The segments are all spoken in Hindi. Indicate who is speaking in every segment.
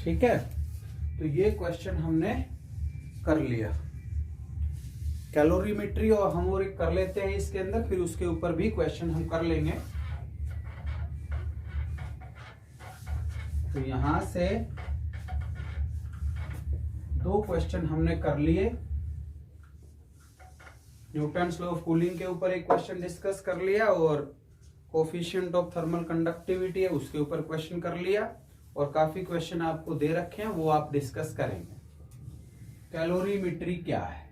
Speaker 1: ठीक है, तो ये क्वेश्चन हमने कर लिया कैलोरीमेट्री, और हम और एक कर लेते हैं इसके अंदर, फिर उसके ऊपर भी क्वेश्चन हम कर लेंगे। तो यहां से 2 क्वेश्चन हमने कर लिए। न्यूटन्स लॉ ऑफ कूलिंग के ऊपर एक क्वेश्चन डिस्कस कर लिया, और कोफिशिएंट ऑफ थर्मल कंडक्टिविटी है उसके ऊपर क्वेश्चन कर लिया, और काफी क्वेश्चन आपको दे रखे हैं वो आप डिस्कस करेंगे। कैलोरीमेट्री क्या है?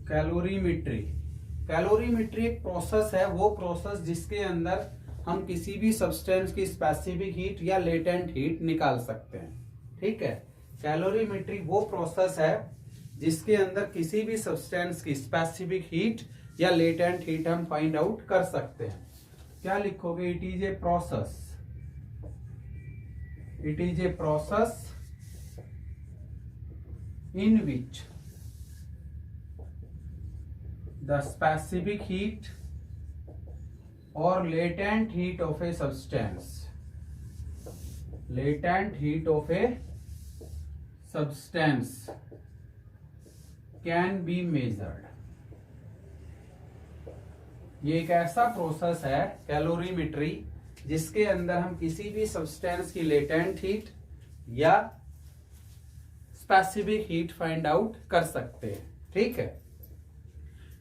Speaker 1: कैलोरीमेट्री एक प्रोसेस है, वो प्रोसेस जिसके अंदर हम किसी भी सब्सटेंस की स्पेसिफिक हीट या लेटेंट हीट निकाल सकते हैं। ठीक है, कैलोरीमेट्री वो प्रोसेस है जिसके अंदर किसी भी सब्सटेंस की स्पेसिफिक हीट या लेटेंट हीट हम फाइंड आउट कर सकते हैं। क्या लिखोगे? It is a process, it is a process in which the specific heat or latent heat of a substance can be measured। ये एक ऐसा प्रोसेस है कैलोरीमेट्री जिसके अंदर हम किसी भी सब्सटेंस की लेटेंट हीट या स्पेसिफिक हीट फाइंड आउट कर सकते हैं। ठीक है,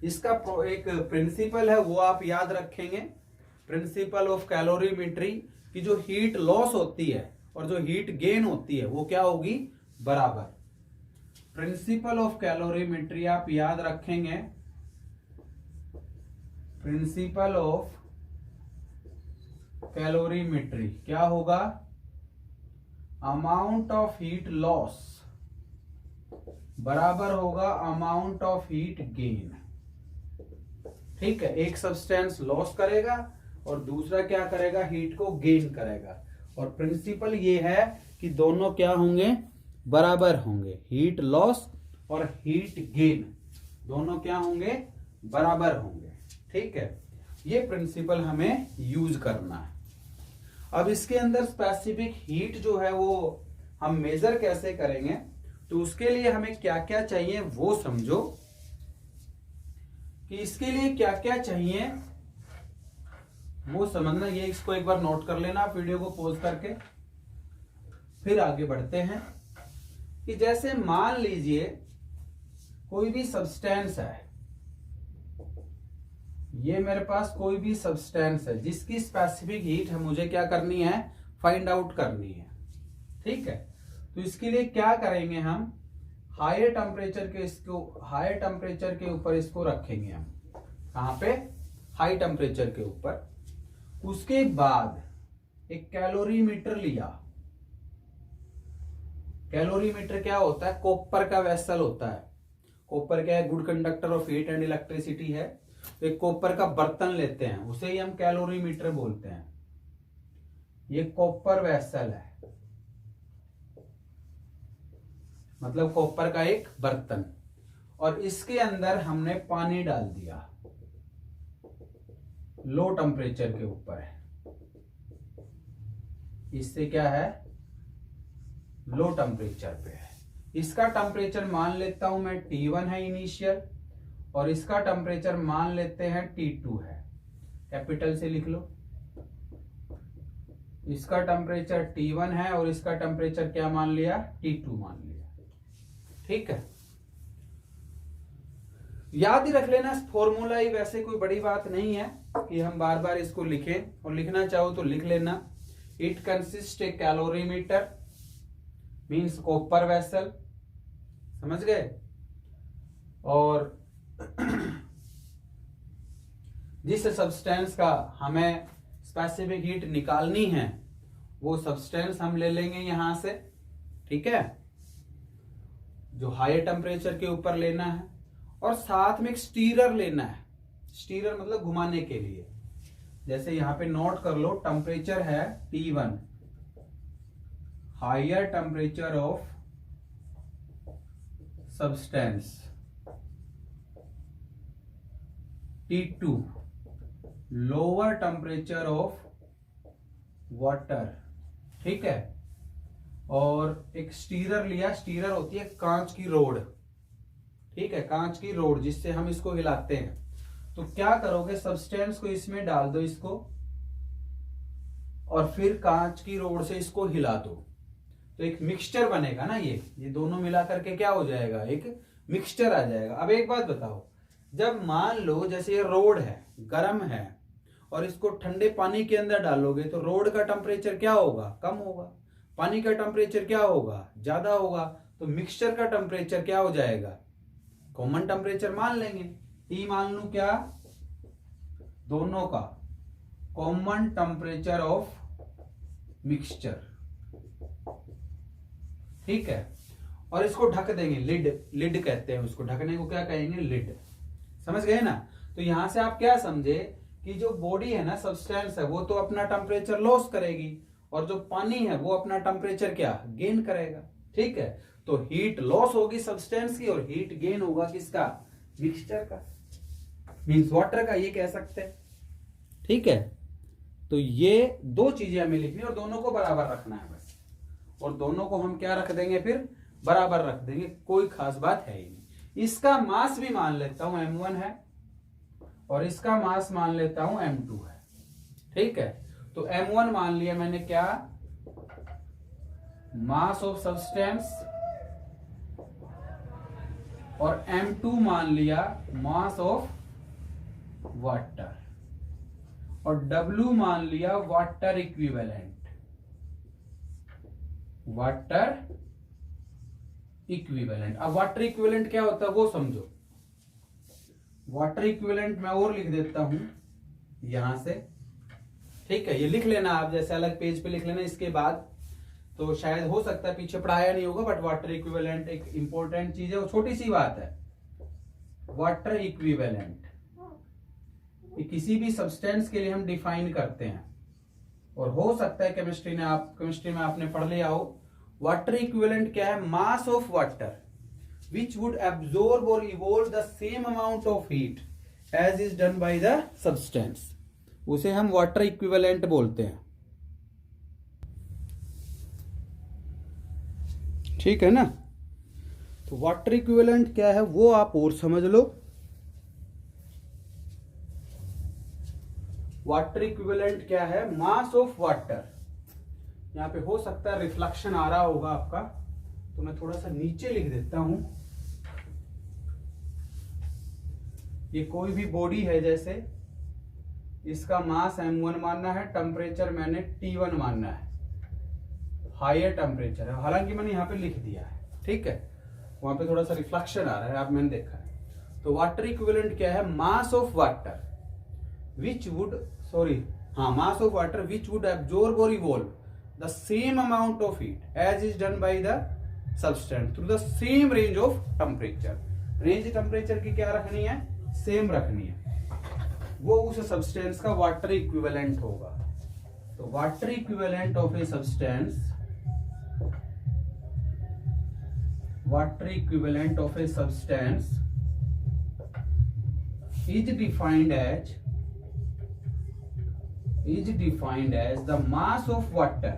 Speaker 1: इसका एक प्रिंसिपल है वो आप याद रखेंगे। प्रिंसिपल ऑफ कैलोरीमेट्री की जो हीट लॉस होती है और जो हीट गेन होती है वो क्या होगी? बराबर। प्रिंसिपल ऑफ कैलोरीमेट्री आप याद रखेंगे। प्रिंसिपल ऑफ कैलोरीमेट्री क्या होगा? अमाउंट ऑफ हीट लॉस बराबर होगा अमाउंट ऑफ हीट गेन। ठीक है, एक सब्सटेंस लॉस करेगा और दूसरा क्या करेगा? हीट को गेन करेगा। और प्रिंसिपल ये है कि दोनों क्या होंगे? बराबर होंगे। हीट लॉस और हीट गेन दोनों क्या होंगे? बराबर होंगे। ठीक है, ये प्रिंसिपल हमें यूज करना है। अब इसके अंदर स्पेसिफिक हीट जो है वो हम मेजर कैसे करेंगे, तो उसके लिए हमें क्या क्या चाहिए वो समझो। कि इसके लिए क्या क्या चाहिए वो समझना। ये इसको एक बार नोट कर लेना आप वीडियो को पॉज करके, फिर आगे बढ़ते हैं। कि जैसे मान लीजिए कोई भी सब्सटेंस है, ये मेरे पास कोई भी सब्सटेंस है जिसकी स्पेसिफिक हीट है मुझे क्या करनी है? फाइंड आउट करनी है। ठीक है, तो इसके लिए क्या करेंगे? हम हायर टेम्परेचर के ऊपर इसको रखेंगे हम। कहां पे? हाई टेम्परेचर के ऊपर। उसके बाद एक कैलोरीमीटर लिया। कैलोरीमीटर क्या होता है? कॉपर का वेसल होता है। कॉपर क्या है? Good conductor of heat and electricity है। तो एक कॉपर का बर्तन लेते हैं, उसे ही हम कैलोरीमीटर बोलते हैं। ये कॉपर वेसल है, मतलब कॉपर का एक बर्तन, और इसके अंदर हमने पानी डाल दिया। लो टेम्परेचर के ऊपर है, इससे क्या है? लो टेम्परेचर पे है। इसका टेम्परेचर मान लेता हूं मैं T1 है इनिशियल, और इसका टेम्परेचर मान लेते हैं T2 है। कैपिटल से लिख लो। इसका टेम्परेचर T1 है और इसका टेम्परेचर क्या मान लिया? T2 मान लिया। ठीक है, याद ही रख लेना। फॉर्मूला ही वैसे कोई बड़ी बात नहीं है कि हम बार बार इसको लिखें, और लिखना चाहो तो लिख लेना। It consist A calorimeter means copper vessel, समझ गए? और जिस सब्सटेंस का हमें स्पेसिफिक हीट निकालनी है वो सब्सटेंस हम ले लेंगे यहां से। ठीक है, जो हायर टेम्परेचर के ऊपर लेना है, और साथ में एक स्टीरर लेना है। स्टीरर मतलब घुमाने के लिए। जैसे यहां पे नोट कर लो, टेम्परेचर है T1, higher temperature of substance, T2 lower temperature of water, ठीक है। और एक स्टीरर लिया, स्टीरर होती है कांच की रोड, ठीक है, कांच की रोड जिससे हम इसको हिलाते हैं। तो क्या करोगे, सब्सटेंस को इसमें डाल दो इसको, और फिर कांच की रोड से इसको हिला दो, तो एक मिक्सचर बनेगा ना। ये दोनों मिला करके क्या हो जाएगा, एक मिक्सचर आ जाएगा। अब एक बात बताओ, जब मान लो जैसे ये रोड है, गर्म है, और इसको ठंडे पानी के अंदर डालोगे तो रोड का टेम्परेचर क्या होगा, कम होगा। पानी का टेम्परेचर क्या होगा, ज्यादा होगा। तो मिक्सचर का टेम्परेचर क्या हो जाएगा, कॉमन टेम्परेचर मान लेंगे, T मान लू क्या, दोनों का कॉमन टेम्परेचर ऑफ मिक्सचर, ठीक है। और इसको ढक देंगे, लिड कहते हैं उसको, ढकने को क्या कहेंगे, लिड। समझ गए ना। तो यहां से आप क्या समझे कि जो बॉडी है ना, सब्सटेंस है, वो तो अपना टेम्परेचर लॉस करेगी, और जो पानी है वो अपना टेम्परेचर क्या, गेन करेगा, ठीक है। तो हीट लॉस होगी सब्सटेंस की, और हीट गेन होगा किसका, मिक्सचर का, मींस वाटर का, ये कह सकते हैं, ठीक है। तो ये दो चीजें हमें लिखनी, और दोनों को बराबर रखना है बस, और दोनों को हम क्या रख देंगे, फिर बराबर रख देंगे, कोई खास बात है ही नहीं। इसका मास भी मान लेता हूं m1 है, और इसका मास मान लेता हूं m2 है, ठीक है। तो m1 मान लिया मैंने क्या, मास ऑफ सब्सटेंस, और m2 मान लिया मास ऑफ वाटर, और W मान लिया वाटर इक्विवेलेंट, वाटर इक्विवेलेंट। अब वाटर इक्विवेलेंट क्या होता है वो समझो। वाटर इक्विवेलेंट मैं और लिख देता हूं यहां से, ठीक है। ये लिख लेना आप, जैसे अलग पेज पे लिख लेना, इसके बाद तो शायद हो सकता है पीछे पढ़ाया नहीं होगा, बट वाटर इक्विवेलेंट एक इंपॉर्टेंट चीज है, वो छोटी सी बात है। वाटर इक्विवेलेंट किसी भी सब्सटेंस के लिए हम डिफाइन करते हैं, और हो सकता है केमिस्ट्री में आपने पढ़ लिया हो। वाटर इक्विवेलेंट क्या है, mass of water which would absorb or evolve the same amount of heat as is done by the substance, उसे हम वाटर इक्विवेलेंट बोलते हैं, ठीक है ना। तो वाटर इक्विवेलेंट क्या है वो आप और समझ लो। वाटर इक्विवेलेंट क्या है, मास ऑफ वाटर। यहां पे हो सकता है रिफ्लेक्शन आ रहा होगा आपका, तो मैं थोड़ा सा नीचे लिख देता हूं। ये कोई भी बॉडी है, जैसे इसका मास m1 मानना है, टेम्परेचर मैंने T1 मानना है, हायर टेम्परेचर है, हालांकि मैंने यहाँ पे लिख दिया है, ठीक है। वहां पे थोड़ा सा रिफ्लेक्शन आ रहा है, आप मैंने देखा है। तो वाटर इक्विवेलेंट क्या है, mass of water which would mass of water which would absorb or evolve the same amount of heat as is done by the substance through the same range of temperature. Range temperature की क्या रखनी है, सेम रखनी है, वो उस सब्सटेंस का वाटर इक्विवेलेंट होगा। तो water equivalent of a substance, water equivalent of a substance is defined as the mass of water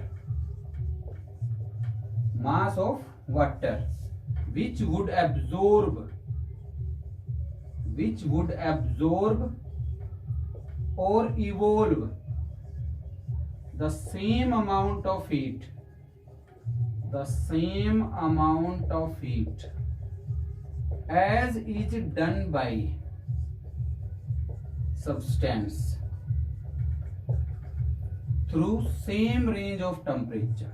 Speaker 1: which would absorb or evolve the same amount of heat as is done by substance through same range of temperature,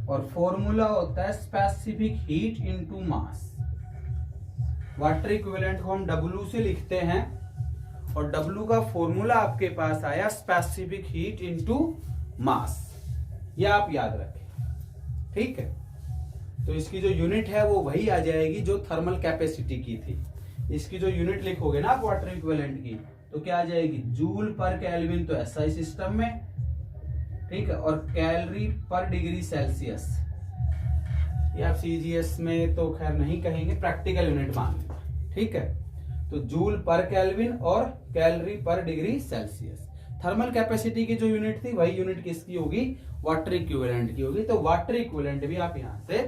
Speaker 1: और फॉर्मूला होता है specific heat into mass. Water equivalent को हम W से लिखते हैं, और W का फॉर्मूला आपके पास आया स्पेसिफिक हीट इनटू मास, ये आप याद रखें, ठीक है। तो इसकी जो यूनिट है वो वही आ जाएगी जो थर्मल कैपेसिटी की थी। इसकी जो यूनिट लिखोगे ना आप वाटर इक्विवेलेंट की, तो क्या आ जाएगी, जूल पर केल्विन, तो SI सिस्टम में, ठीक है, और कैलोरी पर डिग्री सेल्सियस, ये आप CGS में तो खैर नहीं कहेंगे, प्रैक्टिकल यूनिट मान लेना, ठीक है, तो जूल पर केल्विन और कैलोरी पर डिग्री सेल्सियस। थर्मल कैपेसिटी की जो यूनिट थी वही यूनिट किसकी होगी, वाटर इक्विवेलेंट की होगी। तो वाटर इक्विवेलेंट भी आप यहां से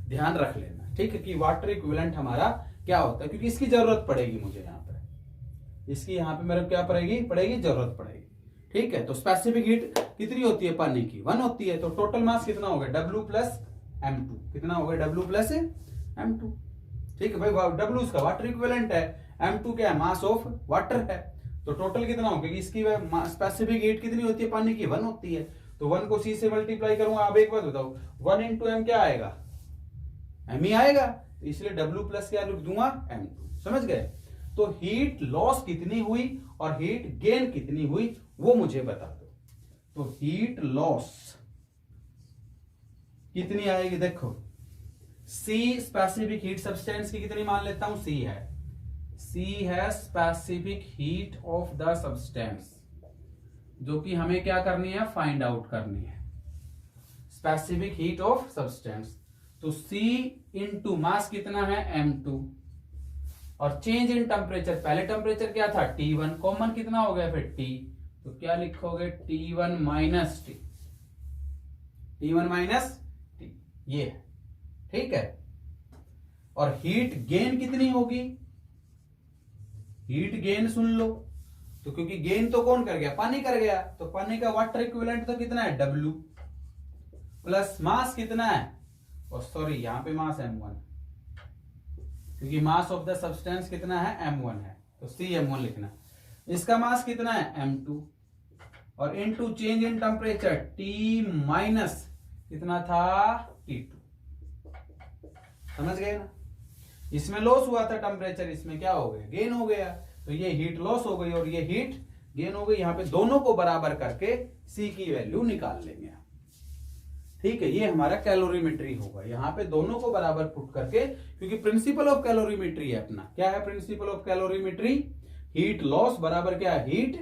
Speaker 1: ध्यान रख लेना, ठीक है, कि वाटर इक्विवेलेंट हमारा क्या होता है, क्योंकि इसकी जरूरत पड़ेगी मुझे यहाँ पे, इसकी यहाँ पे मेरे को क्या पड़ेगी जरूरत पड़ेगी। ठीक है, तो स्पेसिफिक हीट कितनी होती है पानी की, 1 होती है। तो टोटल मास कितना हो गया, W प्लस M2, कितना हो गया, W प्लस M2। ठीक है भाई, W उसका वाटर इक्विवेलेंट है, M2 क्या है, मास ऑफ वाटर है। तो टोटल कितना हो गया, इसकी स्पेसिफिक हीट कितनी होती है पानी की, 1 होती है। तो 1 को C से मल्टीप्लाई करूंगा। अब एक बात बताओ, 1 इंटू M क्या आएगा, M ही आएगा। तो इसलिए W प्लस क्या लिख दूंगा, M2। समझ गए। तो हीट लॉस कितनी हुई और हीट गेन कितनी हुई वो मुझे बता दो। तो हीट लॉस कितनी आएगी, देखो C स्पेसिफिक हीट सब्सटेंस की कितनी मान लेता हूं, C है specific heat of the substance, जो कि हमें क्या करनी है, फाइंड आउट करनी है, स्पेसिफिक हीट ऑफ सब्सटेंस। तो C इंटू मास कितना है, M2, और चेंज इन टेम्परेचर, पहले टेम्परेचर क्या था, T1, कॉमन कितना हो गया फिर T, तो क्या लिखोगे, T1 minus T, T1 minus T, ये है। ठीक है, और हीट गेन कितनी होगी, हीट गेन सुन लो, तो क्योंकि गेन तो कौन कर गया, पानी कर गया, तो पानी का वाटर इक्विवेलेंट तो कितना है, W, प्लस मास कितना है, और सॉरी यहां पे मास M1, क्योंकि मास ऑफ द सब्सटेंस कितना है, M1 है, तो CM1 लिखना। इसका मास कितना है, M2, और into change in temperature T minus कितना था, T2। समझ गए ना, इसमें लॉस हुआ था टेम्परेचर, इसमें क्या हो गया, गेन हो गया। तो ये हीट लॉस हो गई और ये हीट गेन हो गई। यहां पे दोनों को बराबर करके C की वैल्यू निकाल लेंगे। ठीक है, ये हमारा कैलोरीमेट्री होगा, यहाँ पे दोनों को बराबर पुट करके, क्योंकि प्रिंसिपल ऑफ कैलोरीमेट्री है अपना, क्या है principal of calorimetry, heat loss बराबर क्या है, हीट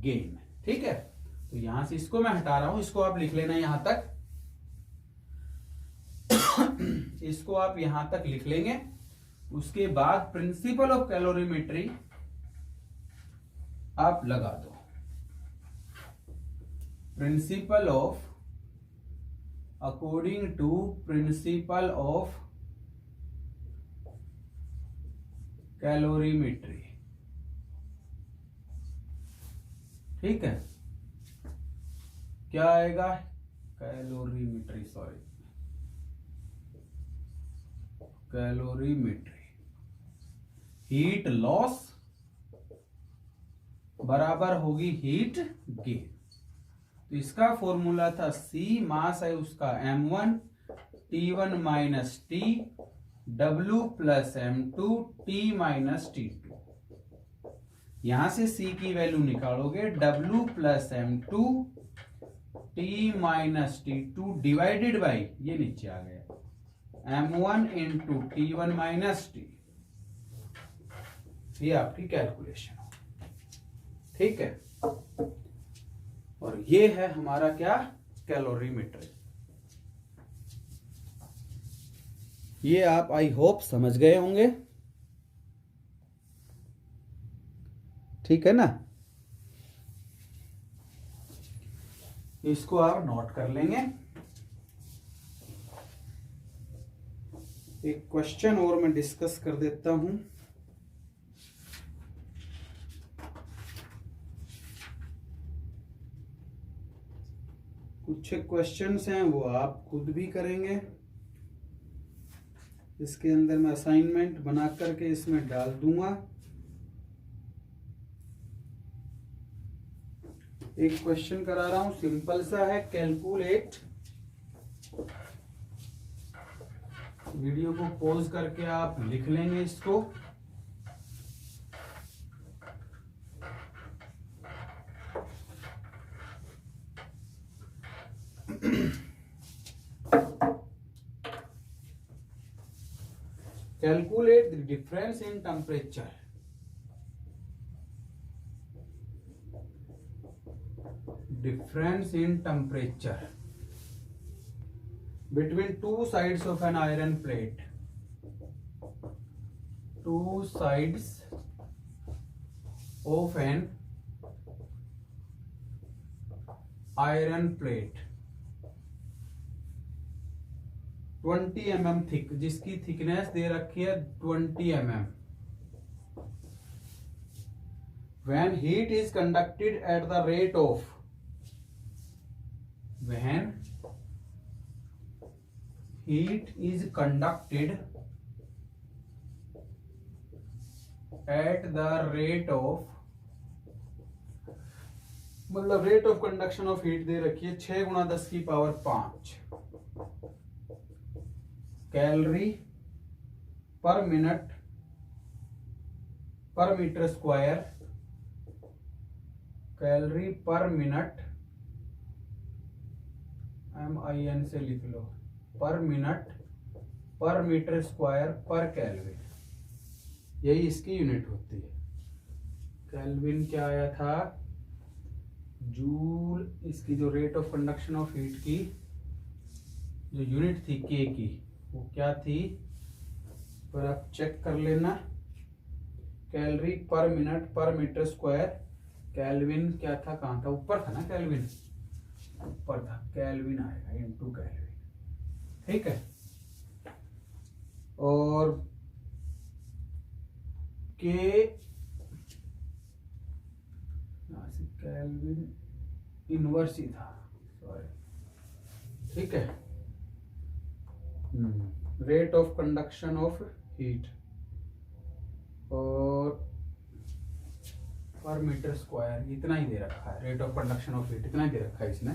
Speaker 1: गेन। ठीक है, तो यहां से इसको मैं हटा रहा हूं, इसको आप लिख लेना यहां तक, इसको आप यहां तक लिख लेंगे। उसके बाद प्रिंसिपल ऑफ कैलोरीमेट्री आप लगा दो, principle of, according to principle of calorimetry. ठीक है, क्या आएगा, calorimetry, sorry calorimetry, heat loss बराबर होगी हीट गेन। तो इसका फॉर्मूला था C, मास है उसका M1, T1 minus T, W plus M2, T minus T2। यहां से C की वैल्यू निकालोगे, W plus M2, T minus T2 divided by, ये नीचे आ गया, M1 into T1 minus T। ये आपकी कैलकुलेशन हो। ठीक है, और ये है हमारा क्या, कैलोरीमेट्री। ये आप आई होप समझ गए होंगे। ठीक है ना, इसको आप नोट कर लेंगे। एक क्वेश्चन और मैं डिस्कस कर देता हूं। कुछ क्वेश्चंस हैं वो आप खुद भी करेंगे, इसके अंदर मैं असाइनमेंट बना करके इसमें डाल दूंगा। एक क्वेश्चन करा रहा हूं, सिंपल सा है, कैलकुलेट, वीडियो को पॉज करके आप लिख लेंगे इसको। Calculate the difference in temperature between two sides of an iron plate 2 sides of an iron plate 20 mm thick, जिसकी थिकनेस दे रखी है 20 mm. When heat is conducted at the rate of, when heat is conducted at the rate of, मतलब rate of conduction of heat दे रखी है 6 गुणा 10 की power 5 calorie per minute per metre square, calorie per minute, MIN से लिख लो, पर मिनट पर मीटर स्क्वायर पर केल्विन, यही इसकी यूनिट होती है. केल्विन क्या आया था, जूल. इसकी जो rate of conduction of heat की जो यूनिट थी के की, वो क्या थी, पर आप चेक कर लेना. Calorie per minute per metre square. Kelvin क्या था, कहाँ था, ऊपर था ना, केल्विन ऊपर था, केल्विन आएगा इनटू केल्विन. ठीक है. और के केल्विन इनवर्स ही था, सॉरी. ठीक है. Rate of conduction of heat और पर मीटर स्क्वायर इतना ही दे रखा है. Rate of conduction of heat इतना ही दे रखा है इसने.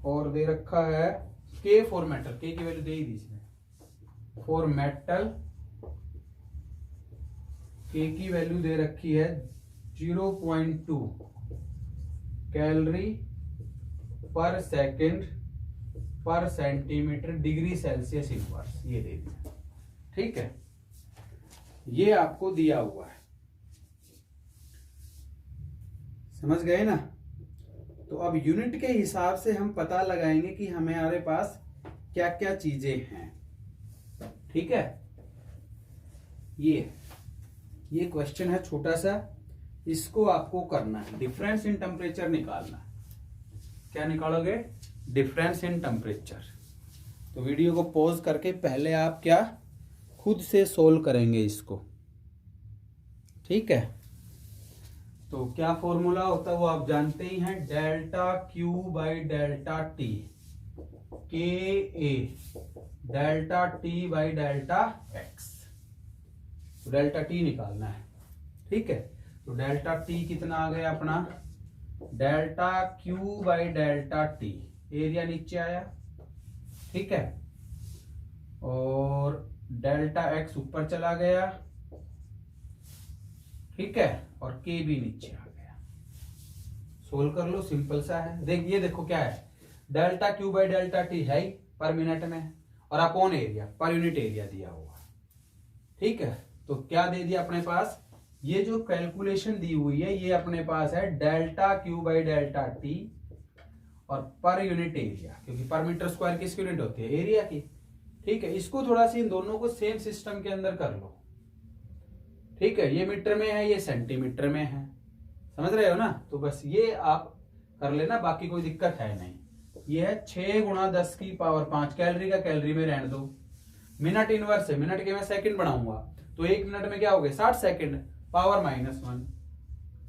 Speaker 1: और दे रखा है के फॉर मेटल, के की वैल्यू दे ही दी इसने. फॉर मेटल के की वैल्यू दे रखी है 0.2 कैलोरी पर सेकंड पर सेंटीमीटर डिग्री सेल्सियस इनवर्स, ये दे दिया. ठीक है. ये आपको दिया हुआ है, समझ गए ना. तो अब यूनिट के हिसाब से हम पता लगाएंगे कि हमारे पास क्या क्या चीजें हैं. ठीक है. ये क्वेश्चन है छोटा सा, इसको आपको करना है. डिफरेंस इन टेम्परेचर निकालना है. क्या निकालोगे, डिफरेंस इन टेम्परेचर. तो वीडियो को पॉज करके पहले आप क्या खुद से सोल्व करेंगे इसको. ठीक है. तो क्या फॉर्मूला होता है वो आप जानते ही हैं, delta Q by delta T, K A delta T by delta X. तो डेल्टा टी निकालना है. ठीक है. तो डेल्टा टी कितना आ गया अपना, delta Q by delta T, area नीचे आया. ठीक है. और डेल्टा एक्स ऊपर चला गया. ठीक है. और के भी नीचे आ गया. सोल्व कर लो, सिंपल सा है. ये देखो क्या है, delta Q by delta T है ही पर मिनट में, और upon area per unit area दिया हुआ. ठीक है. तो क्या दे दिया अपने पास, ये जो कैलकुलेशन दी हुई है ये अपने पास है delta Q by delta T और पर यूनिट एरिया, क्योंकि पर मीटर स्क्वायर किसकी यूनिट होती है, एरिया की. ठीक है. इसको थोड़ा सा इन दोनों को सेम सिस्टम के अंदर कर लो. ठीक है. ये मीटर में है, ये सेंटीमीटर में है, समझ रहे हो ना. तो बस ये आप कर लेना, बाकी कोई दिक्कत है नहीं. ये है 6 गुणा 10 की पावर 5. कैलोरी का कैलोरी में रहने दो. मिनट इनवर्स है, मिनट के मैं सेकंड बनाऊंगा, तो 1 मिनट में क्या हो गया 60 सेकंड, पावर -1.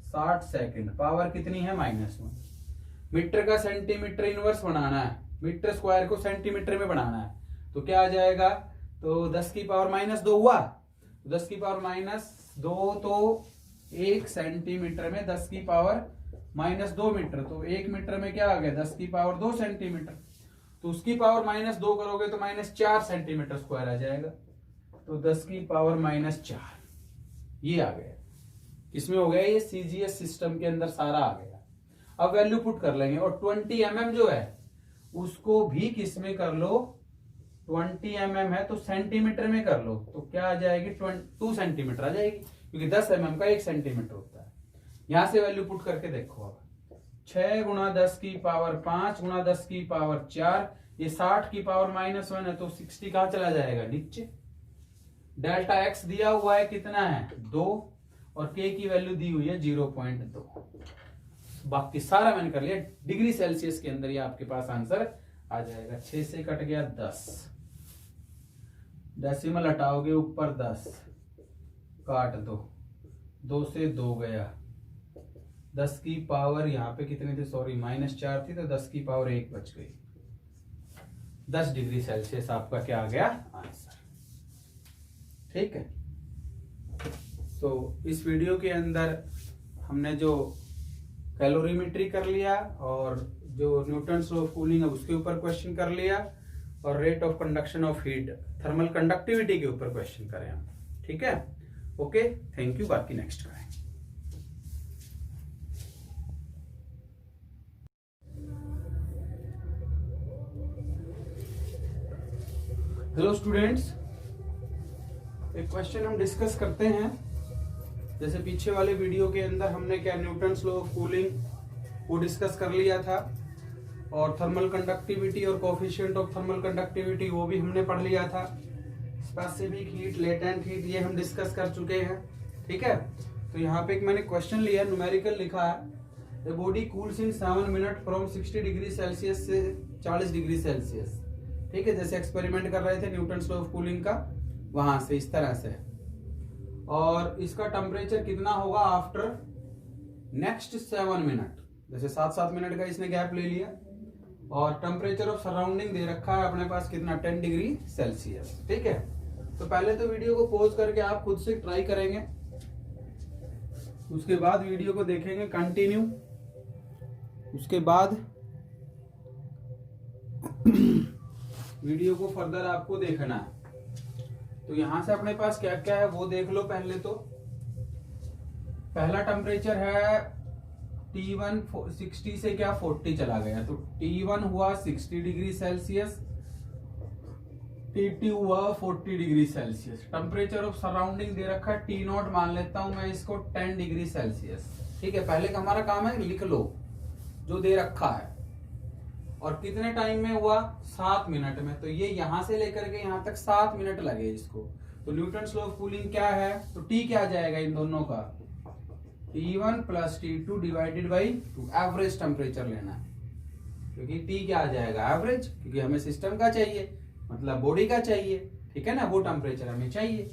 Speaker 1: 60 सेकंड, पावर कितनी है -1. मीटर का सेंटीमीटर इनवर्स बनाना है, मीटर स्क्वायर को सेंटीमीटर में बनाना है. तो क्या आ जाएगा, तो 10 की पावर -2 हुआ. 10 की पावर -2 तो 1 सेंटीमीटर में 10 की पावर -2 मीटर, तो 1 मीटर में क्या आ गया 10 की पावर 2 सेंटीमीटर. तो उसकी पावर -2 करोगे तो -4 सेंटीमीटर स्क्वायर आ जाएगा. तो 10 की पावर -4 ये आ गया. इसमें हो गया, ये सीजीएस सिस्टम के अंदर सारा आ गया. अब वैल्यू पुट कर लेंगे. और 20 mm जो है उसको भी किस में कर लो, 20 mm है तो सेंटीमीटर में कर लो. तो क्या आ जाएगी 2 सेंटीमीटर आ जाएगी, क्योंकि 10 mm का 1 सेंटीमीटर होता है. यहां से वैल्यू पुट करके देखो. अब 6 गुणा 10 की पावर 5 गुणा 10 की पावर 4, ये 60 की पावर -1 है, तो 60 कहां चला जाएगा नीचे. डेल्टा एक्स दिया हुआ है कितना है 2 और के की वैल्यू दी हुई है 0.2। बाकी सारा मैंने कर लिया डिग्री सेल्सियस के अंदर, ये आपके पास आंसर आ जाएगा। 6 से कट गया 10, डेसिमल हटाओगे ऊपर 10, काट दो, 2 से 2 गया, 10 की पावर यहाँ पे कितने थे, सॉरी -4 थी, तो 10 की पावर 1 बच गई। 10 डिग्री सेल्सियस आपका क्या आ गया आंसर। ठीक है, तो इस वीडियो के अंदर हमने जो कैलोरीमेट्री कर लिया और जो न्यूटन्स लॉ ऑफ कूलिंग है उसके ऊपर क्वेश्चन कर लिया, और rate of conduction of heat, thermal conductivity के ऊपर क्वेश्चन करें हम। ठीक है, ओके, थैंक यू। बाकी नेक्स्ट करें। हेलो स्टूडेंट्स, एक क्वेश्चन हम डिस्कस करते हैं। जैसे पीछे वाले वीडियो के अंदर हमने क्या न्यूटन्स लॉ ऑफ कूलिंग वो डिस्कस कर लिया था, और थर्मल कंडक्टिविटी और कोएफिशिएंट ऑफ थर्मल कंडक्टिविटी वो भी हमने पढ़ लिया था। स्पेसिफिक हीट, लेटेंट हीट ये हम डिस्कस कर चुके हैं। ठीक है, तो यहाँ पे एक मैंने क्वेश्चन लिया, न्यूमेरिकल लिखा है, the body cools in 7 minute from 60 degree Celsius से 40 डिग्री सेल्सियस। ठीक है, जैसे एक्सपेरिमेंट कर रहे थे न्यूटन्स लॉ ऑफ कूलिंग का, वहां से इस तरह से, और इसका टेम्परेचर कितना होगा आफ्टर नेक्स्ट 7 मिनट। जैसे 7-7 मिनट का इसने गैप ले लिया, और टेम्परेचर ऑफ सराउंडिंग दे रखा है अपने पास कितना 10 डिग्री सेल्सियस। ठीक है, तो पहले तो वीडियो को पॉज करके आप खुद से ट्राई करेंगे, उसके बाद वीडियो को देखेंगे कंटिन्यू, उसके बाद वीडियो को फर्दर आपको देखना है। तो यहां से अपने पास क्या क्या है वो देख लो। पहले तो पहला टेम्परेचर है T1 60 से क्या 40 चला गया, तो T1 हुआ 60 डिग्री सेल्सियस, T2 हुआ 40 degree Celsius. Temperature of surrounding दे रखा है T0, मान लेता हूं मैं इसको 10 डिग्री सेल्सियस। ठीक है, पहले का हमारा काम है लिख लो जो दे रखा है, और कितने टाइम में हुआ 7 मिनट में, तो ये यहां से लेकर के यहां तक 7 मिनट लगे इसको। तो न्यूटन्स लॉ ऑफ कूलिंग क्या है, तो T क्या आ जाएगा इन दोनों का, T1 plus T2 divided by 2, average temperature लेना है, क्योंकि T क्या आ जाएगा एवरेज, क्योंकि हमें सिस्टम का चाहिए, मतलब बॉडी का चाहिए। ठीक है ना, वो टेम्परेचर हमें चाहिए।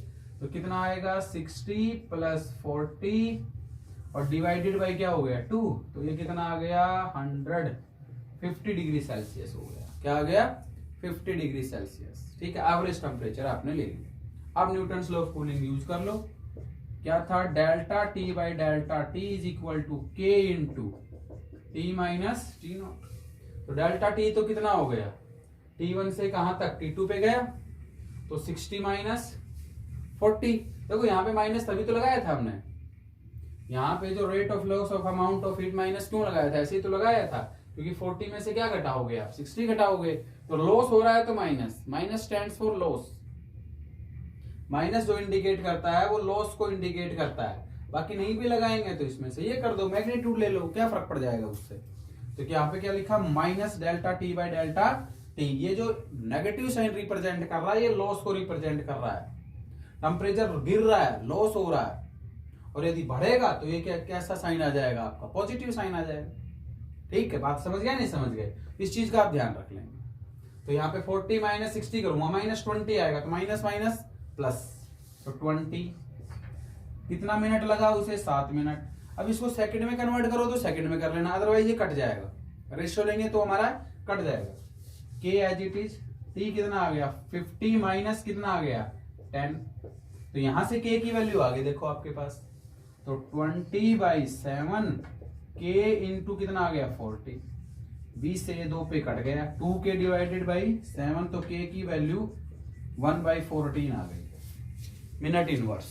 Speaker 1: तो कितना आएगा 60 प्लस 40 और डिवाइडेड बाई क्या हो गया 2, तो ये कितना आ गया 150 डिग्री सेल्सियस हो गया। क्या आ गया 50 डिग्री सेल्सियस। ठीक है, एवरेज टेम्परेचर आपने ले लिया। अब Newton's law of cooling use कर लो। क्या था, delta T by delta T is equal to K into T minus T naught. तो डेल्टा टी तो कितना हो गया, T1 से कहां तक T2 पे गया, तो 60 माइनस 40। देखो यहाँ पे माइनस तभी तो लगाया था हमने, यहाँ पे जो rate of loss of amount of heat minus क्यों लगाया था, ऐसे ही तो लगाया था, क्योंकि 40 में से क्या घटाओगे आप 60 घटाओगे, तो लॉस हो रहा है तो minus, minus stands for loss. Minus जो इंडिकेट करता है वो लॉस को इंडिकेट करता है, बाकी नहीं भी लगाएंगे तो इसमें से ये कर दो, मैग्नीट्यूड ले लो, क्या फर्क पड़ जाएगा उससे। तो यहाँ पे क्या लिखा, minus delta T by delta T. ये जो नेगेटिव साइन रिप्रेजेंट कर रहा है ये लॉस को रिप्रेजेंट कर रहा है। टेम्परेचर गिर रहा है, लॉस हो रहा है, और यदि बढ़ेगा तो ये कैसा साइन आ जाएगा आपका, पॉजिटिव साइन आ जाएगा। ठीक है, बात समझ गया नहीं समझ गए, इस चीज का आप ध्यान रख लेंगे। तो यहाँ पे 40 माइनस 60 करूंगा, माइनस 20 आएगा, तो माइनस माइनस प्लस, तो 20। कितना मिनट लगा उसे, 7 मिनट। अब इसको सेकंड में कन्वर्ट करो तो सेकंड में कर लेना, अदरवाइज ये कट जाएगा, रेशियो लेंगे तो हमारा कट जाएगा। के एज इट इज, टी कितना आ गया 50 माइनस कितना आ गया 10, तो यहां से के की वैल्यू आ गई देखो आपके पास, तो 20/7 के इंटू कितना आ गया 40, 20 से 2 पे कट गया, 2 के डिवाइडेड बाई 7, तो के की वैल्यू 1/14 आ गई। मिनट इनवर्स,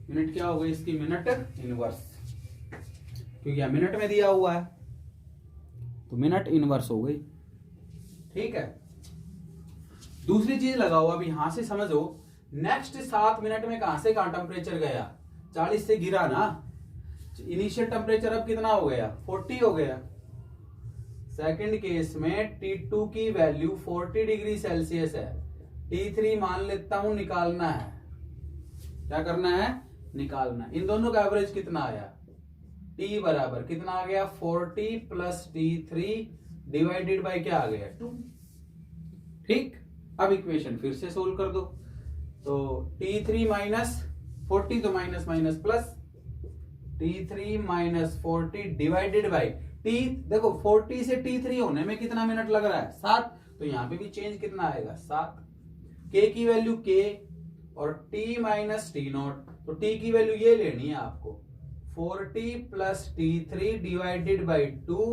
Speaker 1: मिनट क्या हो गई इसकी, मिनट इनवर्स, क्योंकि यह मिनट में दिया हुआ है तो मिनट इनवर्स हो गई। ठीक है, दूसरी चीज लगाओ, अब यहां से समझो, नेक्स्ट 7 मिनट में कहां से कहां टेम्परेचर गया, 40 से गिरा ना, इनिशियल टेम्परेचर अब कितना हो गया 40 हो गया। सेकंड केस में T2 की वैल्यू 40 डिग्री सेल्सियस है, T3 मान लेता हूं निकालना है, क्या करना है, निकालना। इन दोनों का एवरेज कितना आया, t बराबर कितना आ गया 40 प्लस t3 डिवाइडेड बाय क्या आ गया 2। ठीक, अब इक्वेशन फिर से सोल्व कर दो। तो t3 माइनस 40 तो minus minus plus, t3 minus 40 divided by t। देखो 40 से t3 होने में कितना मिनट लग रहा है 7, तो यहां पे भी चेंज कितना आएगा 7। k की वैल्यू k और t माइनस t नॉट, तो t की वैल्यू ये लेनी है आपको 40 plus t3 divided by 2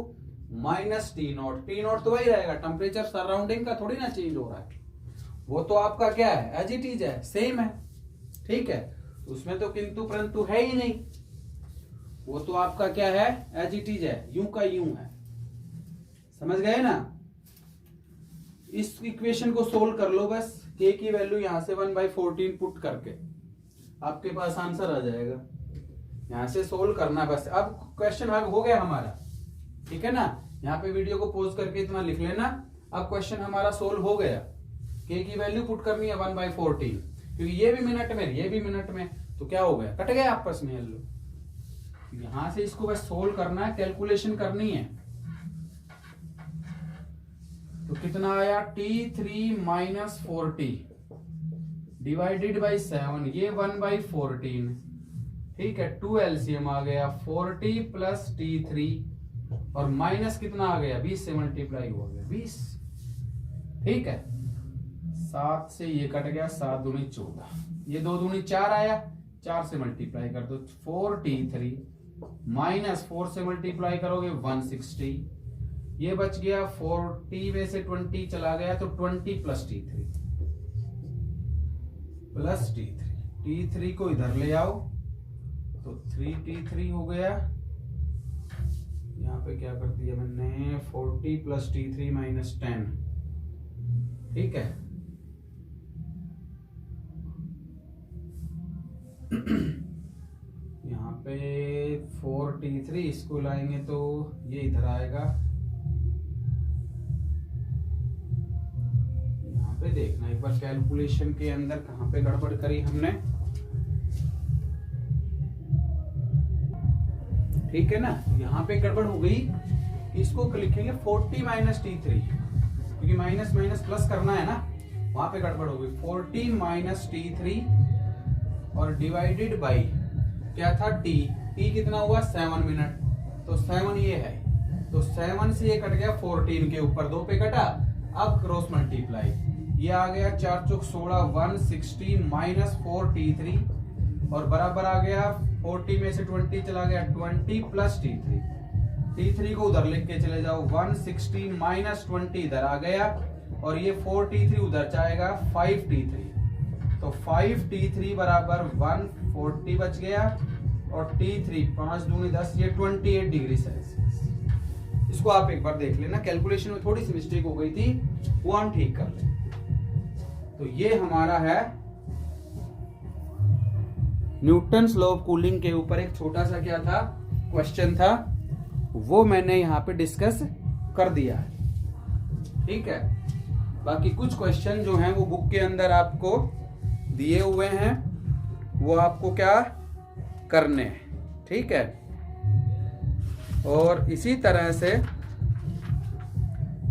Speaker 1: minus T not. T naught तो वही रहेगा, टेम्परेचर सराउंडिंग का थोड़ी ना चेंज हो रहा है, वो तो आपका क्या है एज इट इज है, सेम है। ठीक है, उसमें तो किंतु परंतु है ही नहीं, वो तो आपका क्या है एज इट इज है, यूं का यूं है। समझ गए ना। इस इक्वेशन को सोल्व कर लो बस, k की वैल्यू यहां से 1/14 पुट करके आपके पास आंसर आ जाएगा। यहां से सोल्व करना बस। अब क्वेश्चन हल हो गया हमारा, ठीक है ना। यहाँ पे वीडियो को पॉज करके इतना लिख लेना। अब क्वेश्चन हमारा सोल्व हो गया, k की वैल्यू पुट करनी है 1/14, क्योंकि ये भी मिनट में ये भी मिनट में, तो क्या हो गया कट गया आपस में। लो यहां से इसको बस सोल्व करना है, कैलकुलेशन करनी है। तो कितना आया t3 माइनस 40 डिवाइडेड बाई 7, ये 1/14। ठीक है, 2 एलसीएम आ गया 40 प्लस t3 और माइनस कितना आ गया 20 से मल्टीप्लाई हो गया 20। ठीक है, 7 से ये कट गया, 7 दूनी 14, ये 2 दूनी 4 आया, 4 से मल्टीप्लाई कर दो 4t3 माइनस 4 से मल्टीप्लाई करोगे 160, ये बच गया 40 में से 20 चला गया तो 20 प्लस t3 t3 को इधर ले आओ तो 3t3 हो गया। यहाँ पे क्या कर दिया मैंने 40 प्लस t3 माइनस 10। ठीक है, यहाँ पे 4t3 इसको लाएंगे तो ये इधर आएगा। यहाँ पे देखना एक बार कैलकुलेशन के अंदर कहाँ पे गड़बड़ करी हमने। ठीक है ना, यहाँ पे गड़बड़ हो गई, इसको लिखेंगे 40 माइनस t3, क्योंकि माइनस माइनस प्लस करना है ना, वहां पे गड़बड़ हो गई। 40 माइनस t3 और डिवाइडेड बाई क्या था t कितना हुआ 7 मिनट, तो 7 ये है, तो 7 से ये कट गया 14 के ऊपर 2 पे कटा। अब क्रॉस मल्टीप्लाई, ये आ गया 4 चौक 16 160 माइनस 4t3 और बराबर आ गया 40 में से 20 चला गया 20 प्लस t3 को उधर लिख के चले जाओ 160 माइनस 20 इधर आ गया और ये 4t3 उधर जाएगा 5t3, तो 5t3 बराबर 140 बच गया और t3 5 दूनी 10, ये 28 डिग्री सेल्सियस। इसको आप एक बार देख लेना, कैलकुलेशन में थोड़ी सी मिस्टेक हो गई थी, वो हम ठीक कर ले। तो ये हमारा है न्यूटन्स लॉ ऑफ कूलिंग के ऊपर एक छोटा सा क्या था क्वेश्चन था, वो मैंने यहाँ पे डिस्कस कर दिया है। ठीक है, बाकी कुछ क्वेश्चन जो हैं वो बुक के अंदर आपको दिए हुए हैं, वो आपको क्या करने हैं। ठीक है, और इसी तरह से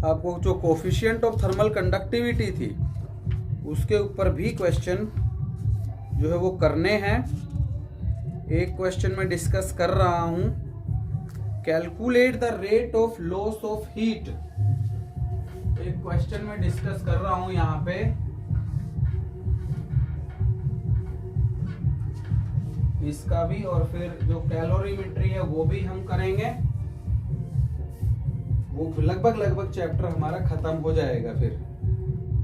Speaker 1: आपको जो कोफिशिएंट ऑफ थर्मल कंडक्टिविटी थी उसके ऊपर भी क्वेश्चन जो है वो करने हैं। एक क्वेश्चन में डिस्कस कर रहा हूं, calculate the rate of loss of heat. एक क्वेश्चन में डिस्कस कर रहा हूं यहां पे, इसका भी, और फिर जो कैलोरीमेट्री है वो भी हम करेंगे। वो लगभग चैप्टर हमारा खत्म हो जाएगा फिर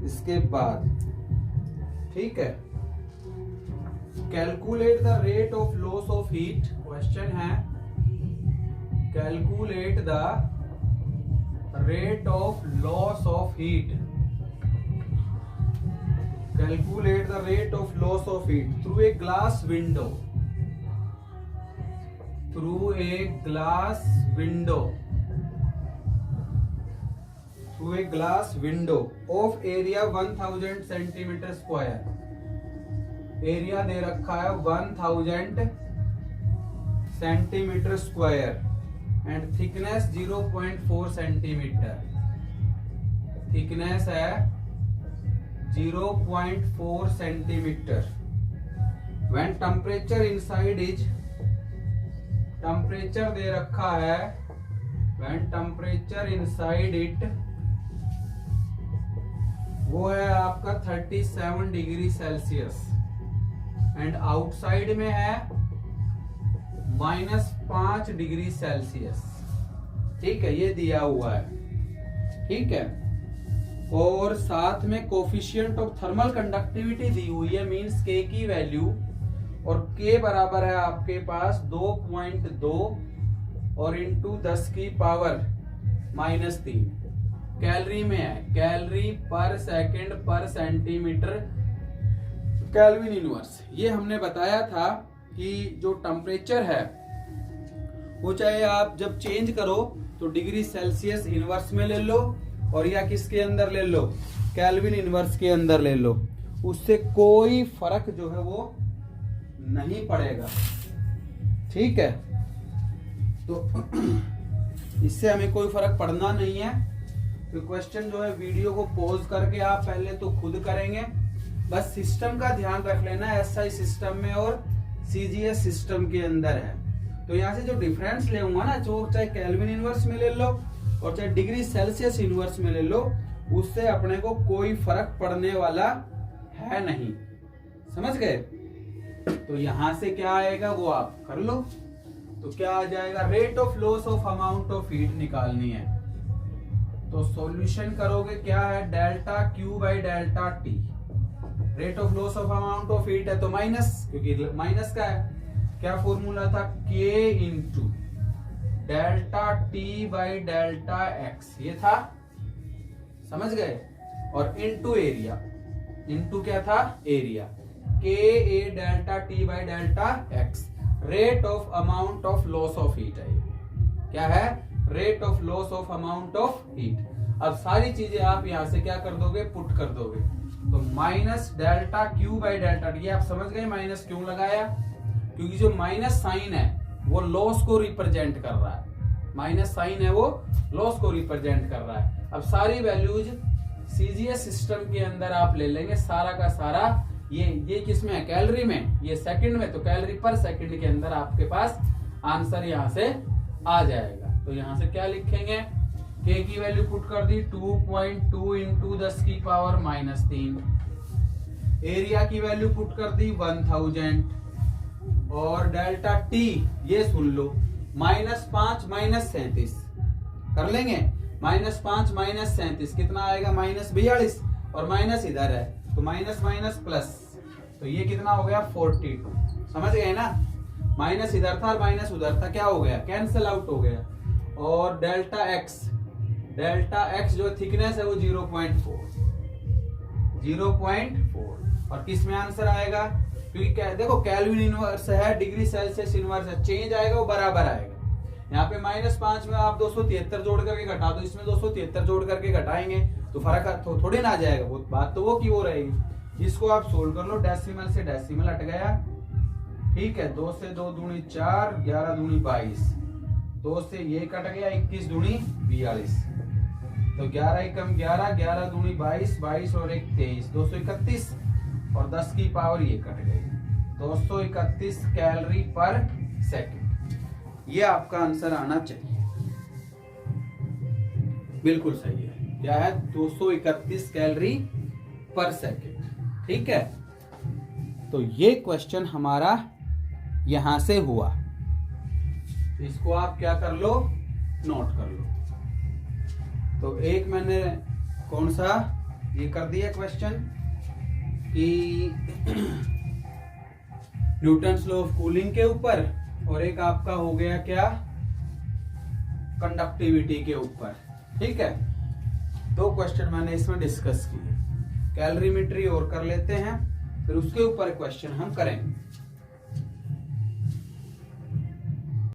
Speaker 1: इसके बाद। ठीक है, calculate the rate of loss of heat, question है calculate the rate of loss of heat, calculate the rate of loss of heat through a glass window, through a glass window of area 1000 centimeter square, area दे रखा है 1000 centimetre square and thickness 0.4 centimetre. Thickness है 0.4 centimetre. When temperature inside is, temperature दे रखा है, व्हेन टेम्परेचर इनसाइड इट वो है आपका 37 डिग्री सेल्सियस एंड आउटसाइड में है -5 डिग्री सेल्सियस। ठीक है, ये दिया हुआ है। ठीक है, और साथ में कोफिशिएंट ऑफ थर्मल कंडक्टिविटी दी हुई है, मींस के की वैल्यू, और के बराबर है आपके पास 2.2 और इंटू 10 की पावर -3 कैलोरी में है। कैलोरी पर सेकंड पर सेंटीमीटर केल्विन इनवर्स। ये हमने बताया था कि जो टेम्परेचर है वो चाहे आप जब चेंज करो तो डिग्री सेल्सियस इनवर्स में ले लो और या किसके अंदर ले लो, केल्विन इनवर्स के अंदर ले लो, उससे कोई फर्क जो है वो नहीं पड़ेगा। ठीक है, तो इससे हमें कोई फर्क पड़ना नहीं है। तो क्वेश्चन जो है वीडियो को पॉज करके आप पहले तो खुद करेंगे, बस सिस्टम का ध्यान रख लेना, एसआई सिस्टम में और सीजीएस सिस्टम के अंदर है। तो यहाँ से जो डिफरेंस ले ना, जो चाहे केल्विन इनवर्स में ले लो और चाहे डिग्री सेल्सियस इनवर्स में ले लो, उससे अपने को कोई फर्क पड़ने वाला है नहीं। समझ गए? तो यहां से क्या आएगा वो आप कर लो। तो क्या आ जाएगा, rate of loss of amount of heat निकालनी है। तो सॉल्यूशन करोगे क्या है, delta Q by delta T. Rate of loss of amount of heat है तो माइनस, क्योंकि माइनस का है। क्या फॉर्मूला था, के into delta T by delta x, ये था। समझ गए? और इंटू एरिया, इंटू क्या था, area, K A delta T by delta X. Rate of amount of loss of heat है। क्या है, rate of loss of amount of heat. अब सारी चीजें आप यहां से क्या कर दोगे, पुट कर दोगे। तो minus delta Q by delta T. आप समझ गए माइनस क्यों लगाया, क्योंकि जो माइनस साइन है वो लॉस को रिप्रेजेंट कर रहा है। माइनस साइन है वो लॉस को रिप्रेजेंट कर रहा है। अब सारी वैल्यूज सीजीएस सिस्टम के अंदर आप ले लेंगे, सारा का सारा। ये किसमें है, कैलोरी में, ये सेकंड में, तो कैलोरी पर सेकंड के अंदर आपके पास आंसर यहां से आ जाएगा। तो यहां से क्या लिखेंगे, के की वैल्यू पुट कर दी 2.2 इंटू 10 की पावर -3। एरिया की वैल्यू पुट कर दी 1000 और डेल्टा टी ये सुन लो -5 -37 कर लेंगे। -5 -37 कितना आएगा, -42 और माइनस इधर है तो माइनस माइनस प्लस, तो ये कितना हो गया 42। समझ गए ना, माइनस इधर था और माइनस उधर था, क्या हो गया, कैंसिल आउट हो गया। और डेल्टा एक्स जो थिकनेस है वो 0.4 और किस में आंसर आएगा, क्योंकि देखो केल्विन इनवर्स है, डिग्री सेल्सियस इनवर्स है, चेंज आएगा वो बराबर आएगा। यहाँ पे -5 में आप 273 जोड़ करके घटा दो, इसमें 273 जोड़ करके घटाएंगे तो फर्क थोड़े ना आ जाएगा, वो बात तो वो की वो रहेगी। इसको आप सोल्व कर लो, डेसिमल से डेसिमल हट गया। ठीक है, 2 से 2 दूनी 4, 11 दूनी 22, 2 से ये कट गया, 21 दूनी 42, तो 11 एकम 11, 11 दूनी 22, 22 और 1 23, 231 और 10 की पावर ये कट गई, 231 कैलोरी पर सेकंड। ये आपका आंसर आना चाहिए, बिल्कुल सही है। क्या है, 231 कैलोरी पर सेकंड। ठीक है, तो ये क्वेश्चन हमारा यहां से हुआ। इसको आप क्या कर लो, नोट कर लो। तो एक मैंने कौन सा ये कर दिया क्वेश्चन कि न्यूटन्स लॉ ऑफ कूलिंग के ऊपर, और एक आपका हो गया क्या, कंडक्टिविटी के ऊपर। ठीक है, 2 क्वेश्चन मैंने इसमें डिस्कस किए। कैलोरीमेट्री और कर लेते हैं, फिर उसके ऊपर क्वेश्चन हम करेंगे।